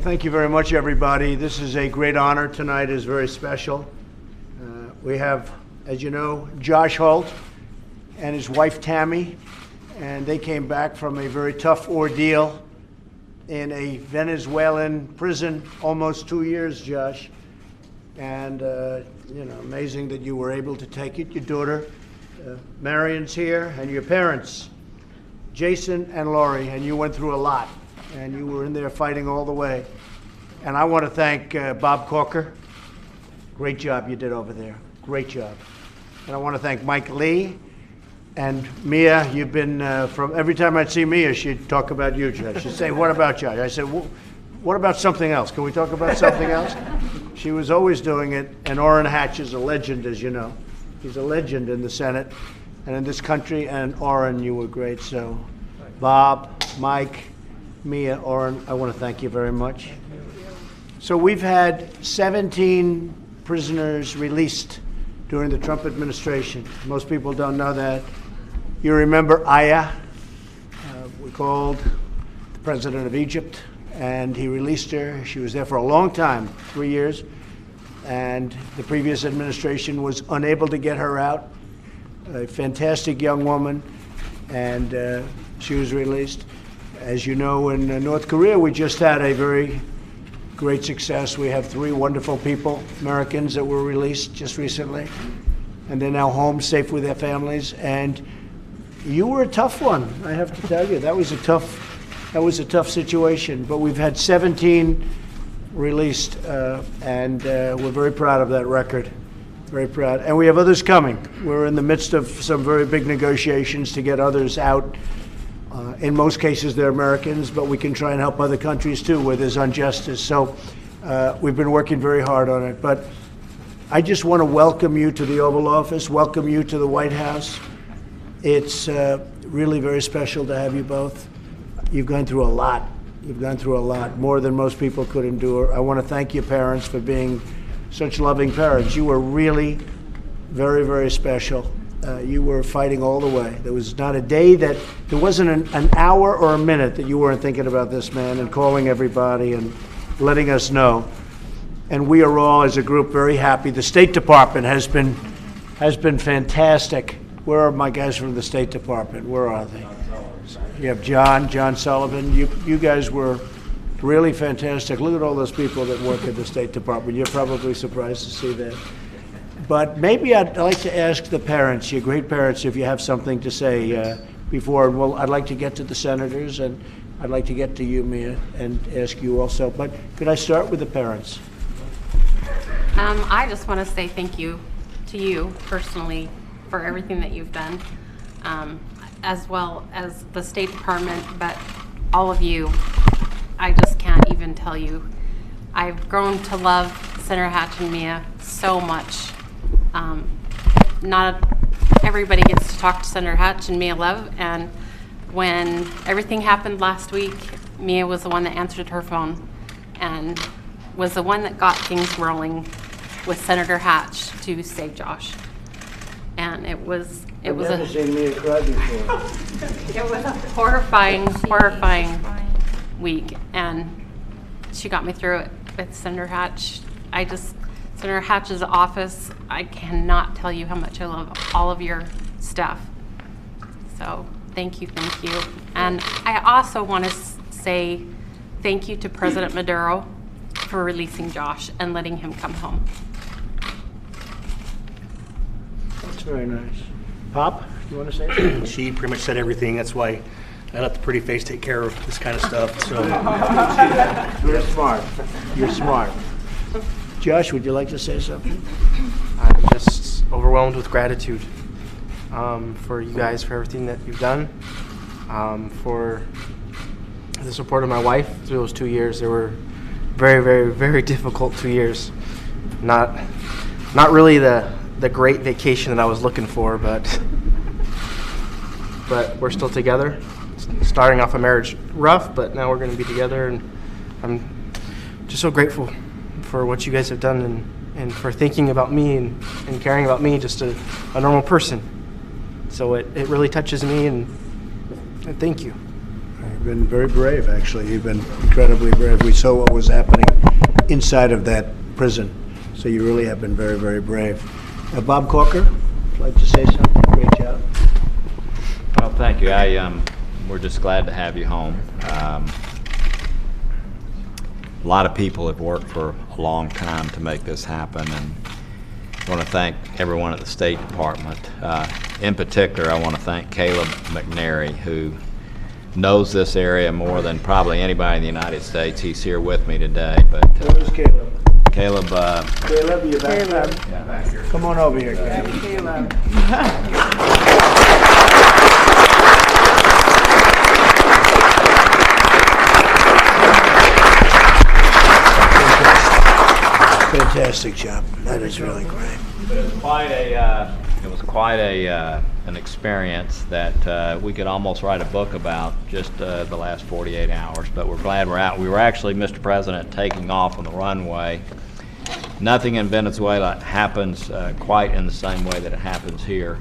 Thank you very much, everybody. This is a great honor. Tonight is very special. We have, as you know, Josh Holt and his wife, Tammy, and they came back from a very tough ordeal in a Venezuelan prison, almost 2 years, Josh. And, amazing that you were able to take it. Your daughter, Marion's here, and your parents, Jason and Laurie, and you went through a lot, and you were in there fighting all the way. And I want to thank Bob Corker. Great job you did over there. Great job. And I want to thank Mike Lee and Mia. You've been, from every time I'd see Mia, she'd talk about you, Josh. She'd say, what about Josh? I said, what about something else? Can we talk about something else? She was always doing it. And Orrin Hatch is a legend, as you know. He's a legend in the Senate and in this country. And Orrin, you were great. So Bob, Mike, Mia, Orrin, I want to thank you very much. So we've had 17 prisoners released during the Trump administration. Most people don't know that. You remember Aya? We called the president of Egypt, and he released her. She was there for a long time, 3 years, and the previous administration was unable to get her out. A fantastic young woman, and she was released. As you know, in North Korea, we just had a very great success. We have 3 wonderful people, Americans, that were released just recently, and they're now home safe with their families. And you were a tough one, I have to tell you. That was a tough situation. But we've had 17 released, and we're very proud of that record. Very proud. And we have others coming. We're in the midst of some very big negotiations to get others out. In most cases, they're Americans, but we can try and help other countries, too, where there's injustice. So we've been working very hard on it. But I just want to welcome you to the Oval Office, welcome you to the White House. It's really very special to have you both. You've gone through a lot. You've gone through a lot, more than most people could endure. I want to thank your parents for being such loving parents. You were really very, very special. You were fighting all the way. There was not a day that, there wasn't an hour or a minute that you weren't thinking about this man and calling everybody and letting us know. And we are all, as a group, very happy. The State Department has been fantastic. Where are my guys from the State Department? Where are they? You have John Sullivan. You guys were really fantastic. Look at all those people that work at the State Department. You're probably surprised to see that. But maybe I'd like to ask the parents, your great parents, if you have something to say before. Well, I'd like to get to the senators, and I'd like to get to you, Mia, and ask you also. But could I start with the parents? I just want to say thank you to you personally for everything that you've done, as well as the State Department, but all of you. I just can't even tell you. I've grown to love Senator Hatch and Mia so much. Not everybody gets to talk to Senator Hatch and Mia Love, and when everything happened last week, Mia was the one that answered her phone and was the one that got things rolling with Senator Hatch to save Josh. And it was never seen Mia cry before. It was a horrifying week, and she got me through it with Senator Hatch. Senator Hatch's office, I cannot tell you how much I love all of your staff. So thank you. And I also want to say thank you to President Maduro for releasing Josh and letting him come home. That's very nice. Pop, you want to say something? She pretty much said everything. That's why I let the pretty face take care of this kind of stuff. So You're smart. Josh, would you like to say something? I'm just overwhelmed with gratitude for you guys, for everything that you've done, for the support of my wife through those 2 years. They were very, very, very difficult 2 years. Not really the great vacation that I was looking for, but we're still together. Starting off a marriage rough, but now we're going to be together, and I'm just so grateful for what you guys have done and for thinking about me and caring about me, just a normal person. So it really touches me, and thank you. You've been very brave, actually. You've been incredibly brave. We saw what was happening inside of that prison, so you really have been very, very brave. Bob Corker, would like to say something? Great job. Well, thank you. We're just glad to have you home. A lot of people have worked for a long time to make this happen, and I want to thank everyone at the State Department. In particular, I want to thank Caleb McNary, who knows this area more than probably anybody in the United States. He's here with me today. But Where's Caleb? Caleb, Caleb, you back? yeah, back here. Come on over here, Caleb. Fantastic job. That is really great. But it was quite an experience that we could almost write a book about just the last 48 hours. But we're glad we're out. We were actually, Mr. President, taking off on the runway. Nothing in Venezuela happens quite in the same way that it happens here.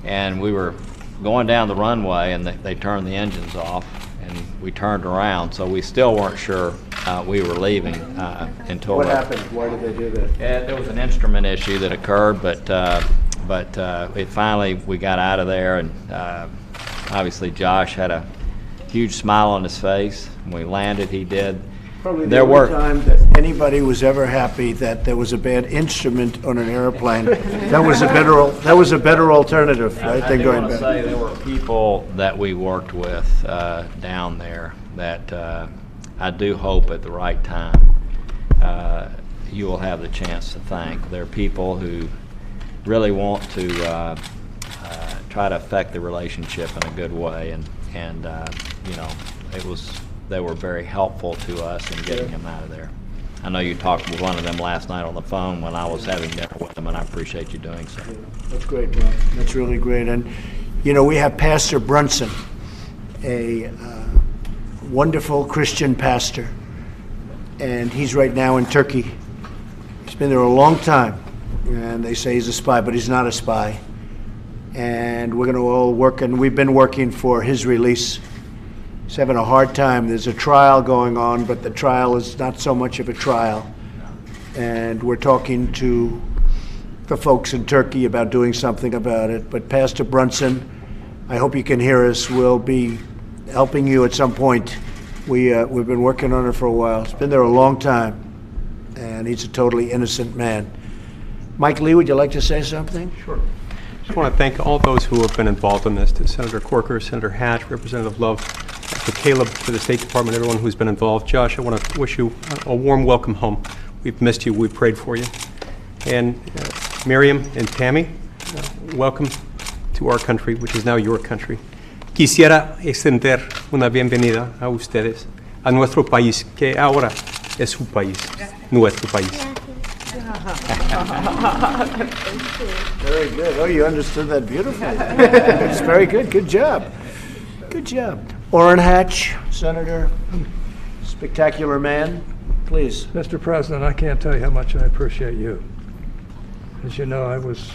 And we were going down the runway, and they turned the engines off, and we turned around. So we still weren't sure we were leaving until. What happened? Why did they do that? There was an instrument issue that occurred, but it finally, we got out of there, and obviously Josh had a huge smile on his face. When we landed, he did. Probably the only time that anybody was ever happy that there was a bad instrument on an airplane. That was a better alternative, right? I Than do going want to back. say there were people that we worked with down there that I do hope at the right time you will have the chance to thank. There are people who really want to try to affect the relationship in a good way, and you know, they were very helpful to us in getting him out of there. I know you talked with one of them last night on the phone when I was having dinner with them, and I appreciate you doing so. That's great, Bob. That's really great. And, you know, we have Pastor Brunson, a wonderful Christian pastor, and he's right now in Turkey. He's been there a long time, and they say he's a spy, but he's not a spy. And we're going to all work, and we've been working for his release. He's having a hard time. There's a trial going on, but the trial is not so much of a trial. And we're talking to the folks in Turkey about doing something about it. But Pastor Brunson, I hope you can hear us. We'll be helping you at some point. We've been working on it for a while. It's been there a long time, and he's a totally innocent man. Mike Lee, would you like to say something? Sure. I just want to thank all those who have been involved in this, to Senator Corker, Senator Hatch, Representative Love, to Caleb, to the State Department, everyone who's been involved. Josh, I want to wish you a warm welcome home. We've missed you. We've prayed for you. And Miriam and Tammy, welcome to our country, which is now your country. Quisiera extender una bienvenida a ustedes, a nuestro país, que ahora es su país, nuestro país. Very good. Oh, you understood that beautifully. It's very good. Good job. Good job. Orrin Hatch, Senator, spectacular man, please. Mr. President, I can't tell you how much I appreciate you. As you know, I was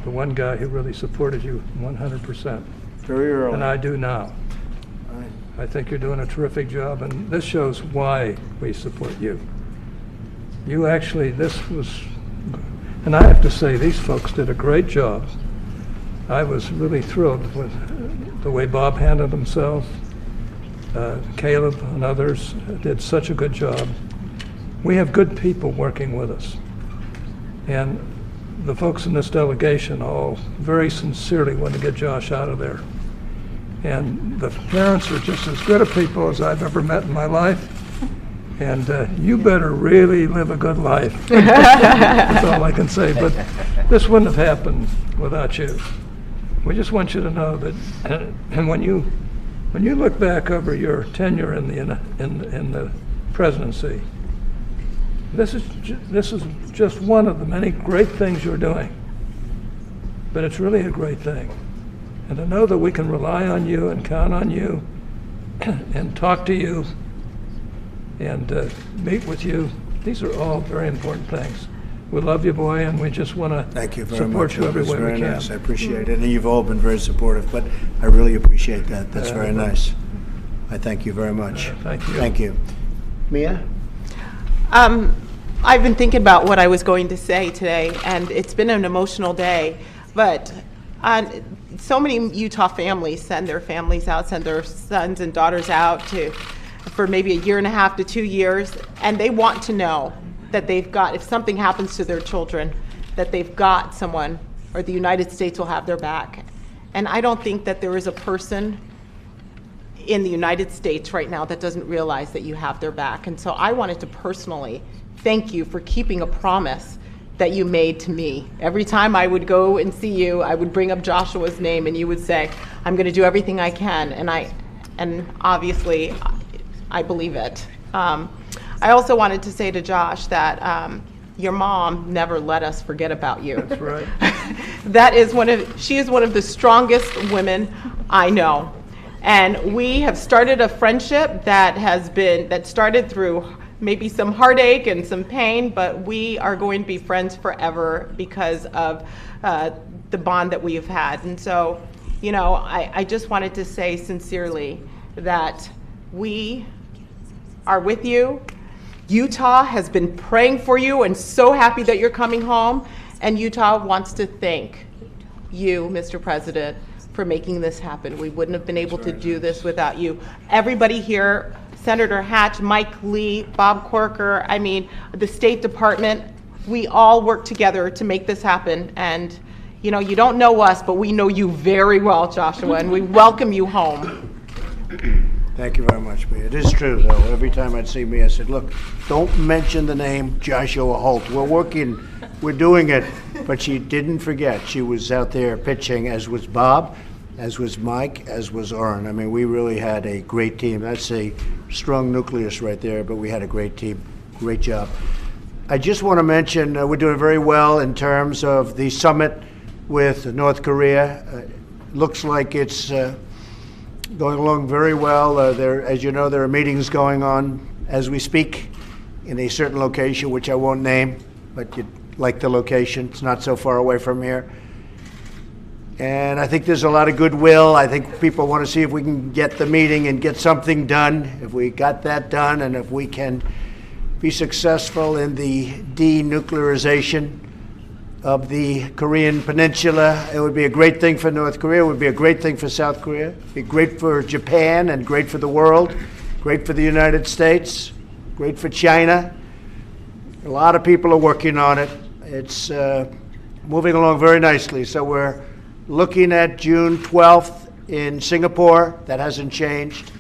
the one guy who really supported you 100%, Very early. and I do now. Right. I think you're doing a terrific job, and this shows why we support you. You actually, and I have to say, these folks did a great job. I was really thrilled with the way Bob handled himself. Caleb and others did such a good job. We have good people working with us. And the folks in this delegation all very sincerely want to get Josh out of there. And the parents are just as good a people as I've ever met in my life. And you better really live a good life. That's all I can say. But this wouldn't have happened without you. We just want you to know that, and when you look back over your tenure in the presidency, this is just one of the many great things you're doing. But it's really a great thing. And to know that we can rely on you and count on you and talk to you and meet with you, these are all very important things. We love you, boy, and we just want to Thank you very support much. you every It was way we very can. nice. I appreciate it. And you've all been very supportive, but I really appreciate that. That's very nice. I thank you very much. Thank you. Thank you. Mia? I've been thinking about what I was going to say today, and it's been an emotional day. But so many Utah families send their families out, send their sons and daughters out for maybe a year and a half to 2 years, and they want to know that they've got, if something happens to their children, that they've got someone, or the United States will have their back. And I don't think that there is a person in the United States right now that doesn't realize that you have their back. And so I wanted to personally thank you for keeping a promise that you made to me. Every time I would go and see you, I would bring up Joshua's name and you would say, I'm going to do everything I can. And obviously, I believe it. I also wanted to say to Josh that your mom never let us forget about you. That's right. She is one of the strongest women I know. And we have started a friendship that started through maybe some heartache and some pain, but we are going to be friends forever because of the bond that we've had. And so, I just wanted to say sincerely that we are with you. Utah has been praying for you and so happy that you're coming home. And Utah wants to thank you, Mr. President, for making this happen. We wouldn't have been able to do this without you. Everybody here, Senator Hatch, Mike Lee, Bob Corker, the State Department, we all work together to make this happen. And, you don't know us, but we know you very well, Joshua, and we welcome you home. Thank you very much, Mia. It is true, though. Every time I'd see Mia, I said, look, don't mention the name Joshua Holt. We're doing it. But she didn't forget. She was out there pitching, as was Bob, as was Mike, as was Oren. We really had a great team. That's a strong nucleus right there, but we had a great team. Great job. I just want to mention we're doing very well in terms of the summit with North Korea. Looks like it's going along very well. As you know, there are meetings going on as we speak in a certain location, which I won't name, but you'd like the location. It's not so far away from here. And I think there's a lot of goodwill. I think people want to see if we can get the meeting and get something done. If we got that done, and if we can be successful in the denuclearization of the Korean Peninsula, it would be a great thing for North Korea. It would be a great thing for South Korea. It would be great for Japan and great for the world, great for the United States, great for China. A lot of people are working on it. It's moving along very nicely. So we're looking at June 12th in Singapore. That hasn't changed.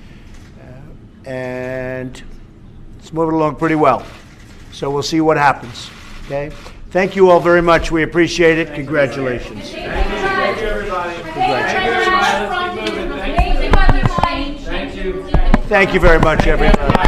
And it's moving along pretty well. So we'll see what happens. Okay? Thank you all very much. We appreciate it. Congratulations. Thank you, everybody. Thank you very much, everybody.